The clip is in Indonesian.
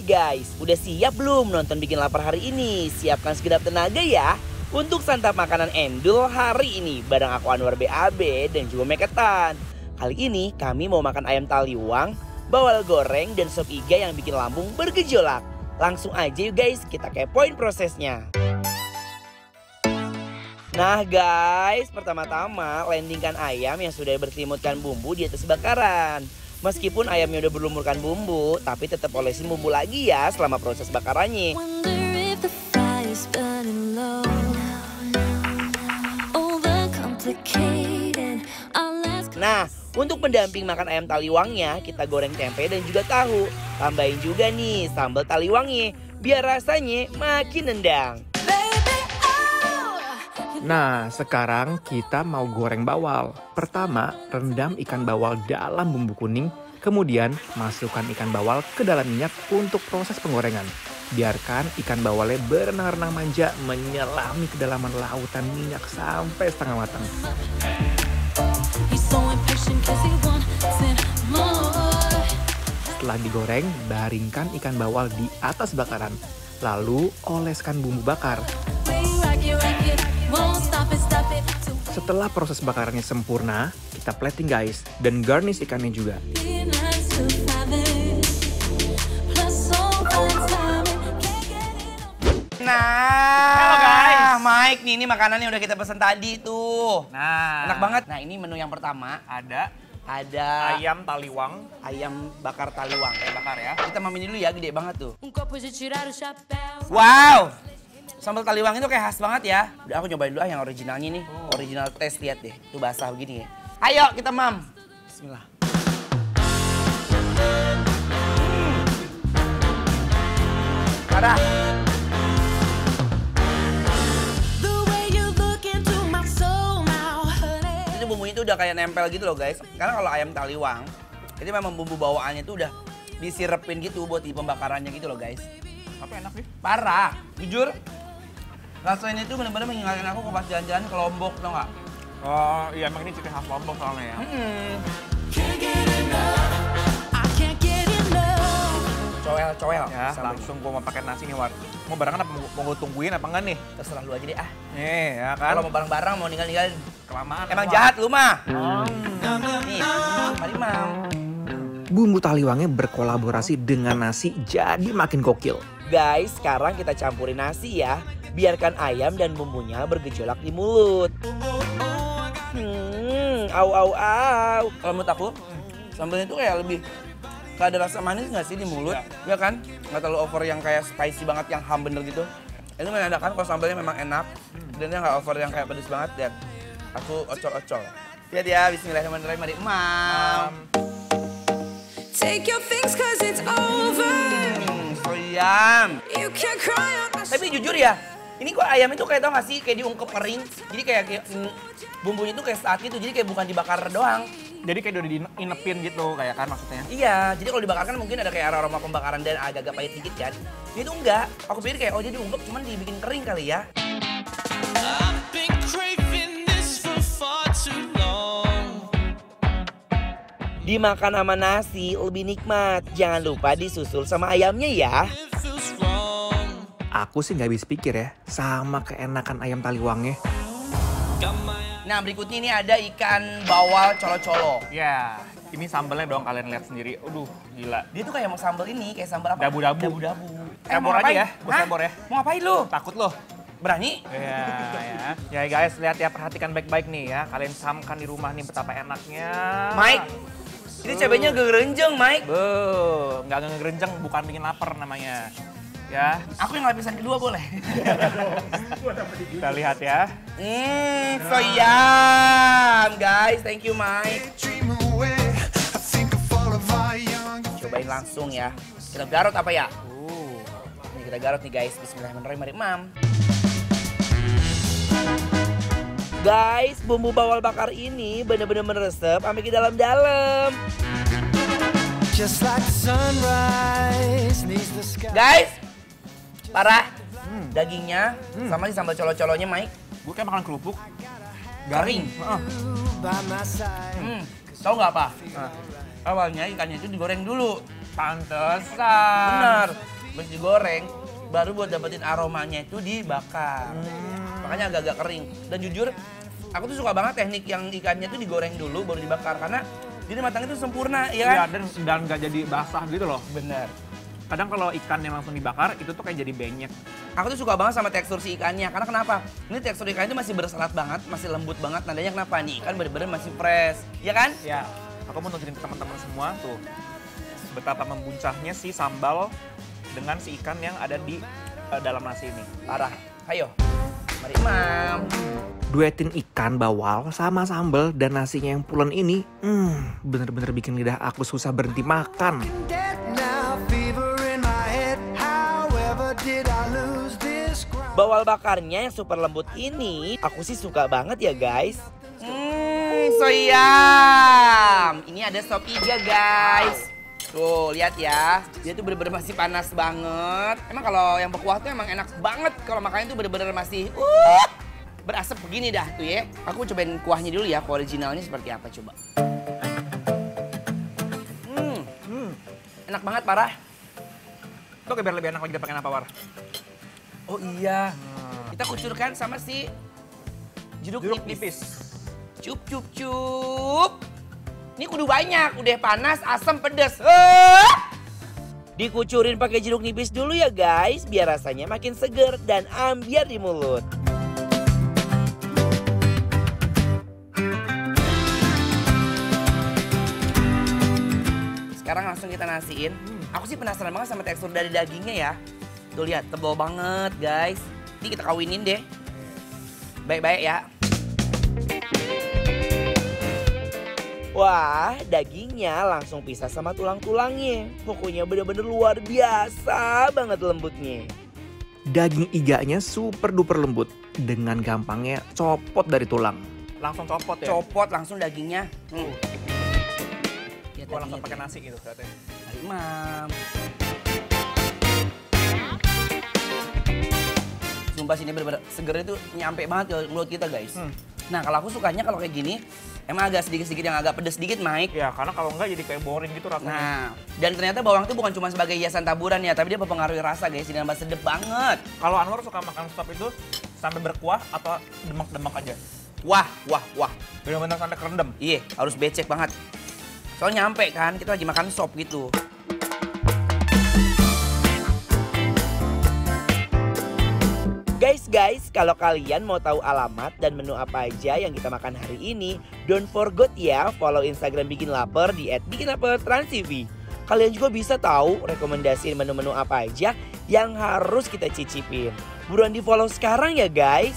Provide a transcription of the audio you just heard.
Hai guys, udah siap belum nonton Bikin Lapar hari ini? Siapkan segenap tenaga ya untuk santap makanan endul hari ini bareng aku Anwar BAB dan juga Meketan. Kali ini kami mau makan ayam taliwang, bawal goreng dan sop iga yang bikin lambung bergejolak. Langsung aja yuk guys, kita kepoin prosesnya. Nah guys, pertama-tama landingkan ayam yang sudah berselimutkan bumbu di atas bakaran. Meskipun ayamnya udah berlumurkan bumbu, tapi tetap olesin bumbu lagi ya selama proses bakarannya. Nah, untuk pendamping makan ayam taliwangnya, kita goreng tempe dan juga tahu. Tambahin juga nih sambal taliwangnya, biar rasanya makin nendang. Nah, sekarang kita mau goreng bawal. Pertama, rendam ikan bawal dalam bumbu kuning, kemudian masukkan ikan bawal ke dalam minyak untuk proses penggorengan. Biarkan ikan bawalnya berenang-renang manja menyelami kedalaman lautan minyak sampai setengah matang. Setelah digoreng, baringkan ikan bawal di atas bakaran, lalu oleskan bumbu bakar. Setelah proses bakarannya sempurna, kita plating guys, dan garnish ikannya juga. Nah, halo guys, Mike nih, ini makanannya udah kita pesan tadi tuh. Nah, Enak banget. Nah, ini menu yang pertama ada ada ayam taliwang, ayam bakar taliwang. bakar ya. Kita mamin dulu ya, gede banget tuh. Wow, sambal taliwang itu kayak khas banget ya. Udah aku nyobain dulu yang originalnya nih. Original taste, lihat deh. Tuh basah begini ya. Ayo kita mam. Bismillah. Parah. Ini bumbunya tuh udah kayak nempel gitu loh guys. Karena kalau ayam taliwang, itu memang bumbu bawaannya tuh udah disirepin gitu buat di pembakarannya gitu loh guys. Tapi enak sih. Parah, jujur. Rasanya itu benar-benar mengingatkan aku ke pas jalan-jalan ke Lombok, tau nggak? Oh iya, emang ini ciri khas Lombok soalnya ya. Coel. Ya, Sambal. langsung gua mau pakai nasi nih, War. Mau barengan apa mau gua tungguin apa enggak nih? Terserah lu aja deh ah. Nih, ya kan. Kalau mau bareng-bareng mau ninggal-ninggalin. Kelamaan. Emang War. jahat lu mah. Nih, mari mam. Bumbu taliwangnya berkolaborasi dengan nasi jadi makin gokil. Guys, sekarang kita campurin nasi ya. Biarkan ayam dan bumbunya bergejolak di mulut. Au. Kalau menurut aku, sambalnya itu kayak lebih kayak ada rasa manis nggak sih di mulut? Ya kan? Nggak terlalu over yang kayak spicy banget, yang ham bener gitu. Itu menandakan kalau sambalnya memang enak. Dan dia nggak over yang kayak pedes banget. Dan aku ocol-ocol. Lihat ya, bismillahirrahmanirrahim. Mari, mam. Take your things cause it's over. So yum. You can cry on my Tapi jujur ya, ini kok ayam itu kayak tau gak sih, kayak diungkep kering. Jadi kayak bumbunya tuh kayak saat gitu, jadi kayak bukan dibakar doang. Jadi kayak udah diinepin gitu kayak kan maksudnya. Iya, jadi kalau dibakar kan mungkin ada kayak aroma pembakaran dan agak-agak pahit dikit kan. Ini tuh enggak, aku pikir kayak oh jadi diungkep cuman dibikin kering kali ya. Dimakan sama nasi lebih nikmat, jangan lupa disusul sama ayamnya ya. Aku sih nggak habis pikir ya, sama keenakan ayam taliwangnya. Nah berikutnya ini ada ikan bawal colo-colo. Ya, ini sambalnya dong kalian lihat sendiri. Aduh, gila. Dia tuh kayak mau sambal ini, kayak sambal apa? Dabu-dabu. Dabu-dabu. Cabor mau aja ngapain? ya, gua Hah? cabor ya. Mau ngapain lu? Takut loh. Berani? Ya. Ya guys, lihat ya, perhatikan baik-baik nih ya. Kalian samkan di rumah nih betapa enaknya. Mike, ini cabenya gerenjeng, Mike. Nggak ngegerenjeng, bukan bikin lapar namanya. Ya, Aku yang lapisan kedua boleh? kita lihat ya. So yum, guys. Thank you, Mike. Cobain langsung ya. Kita garot apa ya? Ini kita garot nih, guys. Bismillahirrahmanirrahim. Mari, mam. Guys, bumbu bawal bakar ini bener-bener meresep sampai ke dalam-dalam. Guys, parah. Dagingnya sama si sambal colo-colonya, Mike. Gue kayak makan kerupuk. Garing. Tahu nggak apa? Awalnya ikannya itu digoreng dulu. Pantesan. Bener. Habis digoreng, baru buat dapetin aromanya itu dibakar. Makanya agak-agak kering. Dan jujur, aku tuh suka banget teknik yang ikannya tuh digoreng dulu baru dibakar. Karena jadi matangnya tuh sempurna, ya kan? Iya, dan nggak jadi basah gitu loh. Bener. Kadang kalau ikannya langsung dibakar, itu tuh kayak jadi benyek. Aku tuh suka banget sama tekstur si ikannya. Karena kenapa? Ini tekstur ikannya tuh masih berserat banget, masih lembut banget. Nadanya kenapa nih? Ikan bener-bener masih fresh, ya kan? Ya, aku mau nunjukin ke teman-teman semua tuh betapa membuncahnya si sambal dengan si ikan yang ada di dalam nasi ini. Parah. Ayo, mari Imam. Duetin ikan bawal sama sambal dan nasinya yang pulen ini, bener-bener bikin lidah aku susah berhenti makan. Bawal bakarnya yang super lembut ini, aku sih suka banget ya guys. Soyam. Ini ada sop iga guys. Tuh, lihat ya. Dia tuh bener-bener masih panas banget. Emang kalau yang berkuah tuh emang enak banget. Kalau makannya tuh bener-bener masih berasap begini dah tuh ya. Aku cobain kuahnya dulu ya, kuah originalnya seperti apa coba. Enak banget, parah. Itu biar lebih enak lagi kita pakai apa, War? Oh iya, kita kucurkan sama si jeruk nipis. Cup, cup, cup. Ini kudu banyak, udah panas, asam, pedas. Dikucurin pakai jeruk nipis dulu ya guys, biar rasanya makin seger dan ambiar di mulut. Sekarang langsung kita nasiin. Aku sih penasaran banget sama tekstur dari dagingnya ya. Tuh lihat, tebal banget guys. Ini kita kawinin deh. Baik-baik ya. Wah, dagingnya langsung pisah sama tulang-tulangnya. Pokoknya bener-bener luar biasa banget lembutnya. Daging iganya super duper lembut. Dengan gampangnya copot dari tulang. Langsung copot ya? Copot langsung dagingnya. Gua langsung pakai nasi gitu katanya. Mari Mam. Sumpah sini bener-bener segernya tuh nyampe banget ke mulut kita guys. Nah kalau aku sukanya kalau kayak gini, emang agak sedikit-sedikit yang agak pedes sedikit Mike. Ya karena kalau enggak jadi kayak boring gitu rasanya. Nah, dan ternyata bawang itu bukan cuma sebagai hiasan taburan ya, tapi dia mempengaruhi rasa guys, jadi nambah sedep banget. Kalau Anwar suka makan sop itu sampai berkuah atau demak-demak aja? Wah, wah, wah. Bener-bener sampai kerendam. Iya, harus becek banget. Soalnya nyampe kan, kita lagi makan sop gitu. Guys, kalau kalian mau tahu alamat dan menu apa aja yang kita makan hari ini, don't forget ya follow Instagram Bikin Lapar di @bikinlapertransTV. Kalian juga bisa tahu rekomendasi menu-menu apa aja yang harus kita cicipin. Buruan di follow sekarang ya guys.